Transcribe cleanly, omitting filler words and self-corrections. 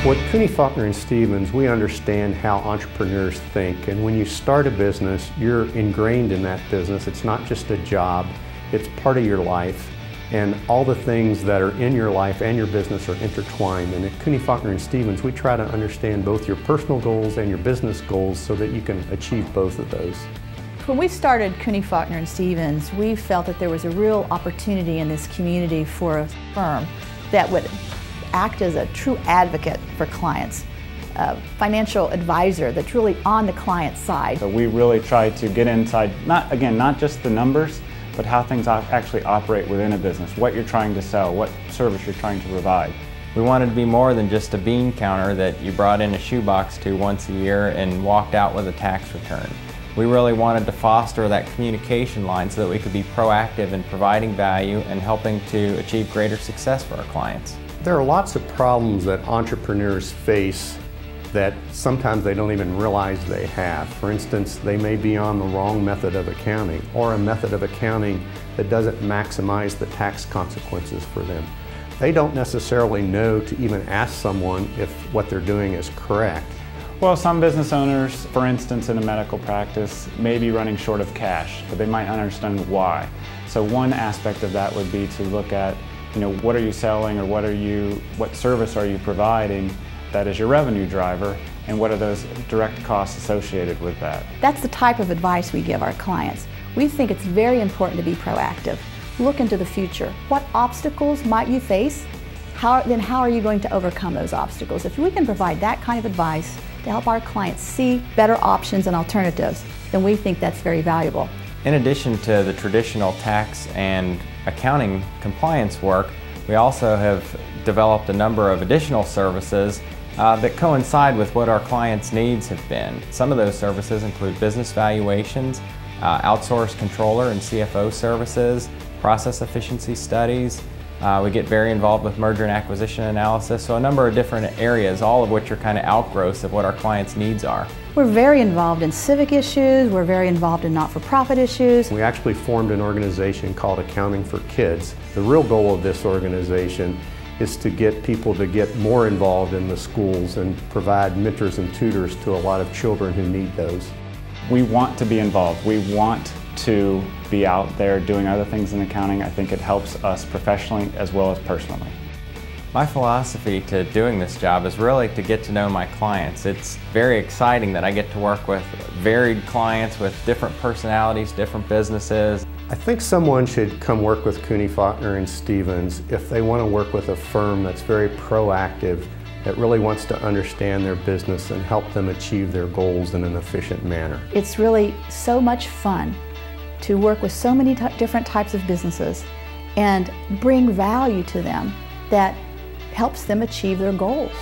Well, at Cooney Faulkner & Stevens, we understand how entrepreneurs think, and when you start a business, you're ingrained in that business. It's not just a job, it's part of your life, and all the things that are in your life and your business are intertwined. And at Cooney Faulkner & Stevens, we try to understand both your personal goals and your business goals so that you can achieve both of those. When we started Cooney Faulkner & Stevens, we felt that there was a real opportunity in this community for a firm that would act as a true advocate for clients, a financial advisor that's really on the client's side. So we really try to get inside, not just the numbers, but how things actually operate within a business, what you're trying to sell, what service you're trying to provide. We wanted to be more than just a bean counter that you brought in a shoebox to once a year and walked out with a tax return. We really wanted to foster that communication line so that we could be proactive in providing value and helping to achieve greater success for our clients. There are lots of problems that entrepreneurs face that sometimes they don't even realize they have. For instance, they may be on the wrong method of accounting, or a method of accounting that doesn't maximize the tax consequences for them. They don't necessarily know to even ask someone if what they're doing is correct. Well, some business owners, for instance in a medical practice, may be running short of cash, but they might not understand why. So one aspect of that would be to look at, what are you selling, or what service are you providing that is your revenue driver, and what are those direct costs associated with that? That's the type of advice we give our clients. We think it's very important to be proactive. Look into the future. What obstacles might you face? How are you going to overcome those obstacles? If we can provide that kind of advice to help our clients see better options and alternatives, then we think that's very valuable. In addition to the traditional tax and accounting compliance work, we also have developed a number of additional services that coincide with what our clients' needs have been. Some of those services include business valuations, outsourced controller and CFO services, process efficiency studies. We get very involved with merger and acquisition analysis, so a number of different areas, all of which are kind of outgrowths of what our clients' needs are. We're very involved in civic issues, we're very involved in not-for-profit issues. We actually formed an organization called Accounting for Kids. The real goal of this organization is to get people to get more involved in the schools and provide mentors and tutors to a lot of children who need those. We want to be involved. We want to be out there doing other things in accounting. I think it helps us professionally as well as personally. My philosophy to doing this job is really to get to know my clients. It's very exciting that I get to work with varied clients with different personalities, different businesses. I think someone should come work with Cooney Faulkner & Stevens if they want to work with a firm that's very proactive, that really wants to understand their business and help them achieve their goals in an efficient manner. It's really so much fun to work with so many different types of businesses and bring value to them that helps them achieve their goals.